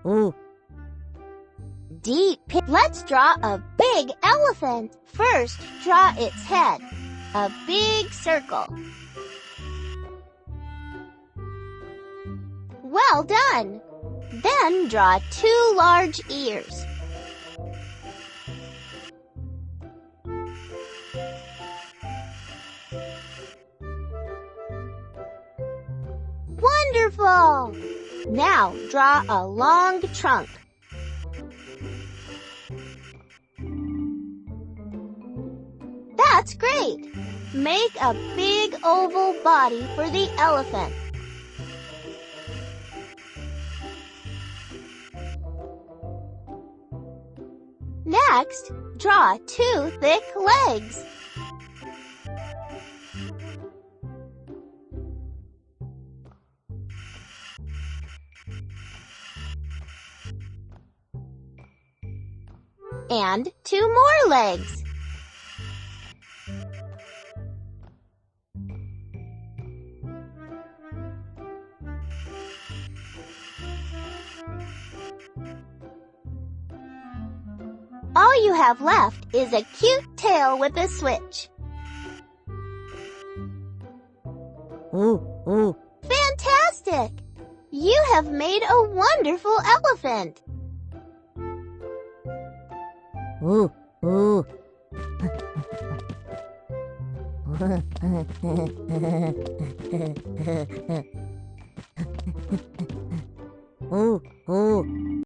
ooh. Deep pit. Let's draw a big elephant. First, draw its head. A big circle. Well done! Then draw 2 large ears. Wonderful! Now draw a long trunk. That's great! Make a big oval body for the elephant. Next, draw 2 thick legs. And 2 more legs. All you have left is a cute tail with a switch. Ooh, ooh. Fantastic! You have made a wonderful elephant. Ooh, ooh. Ooh, ooh.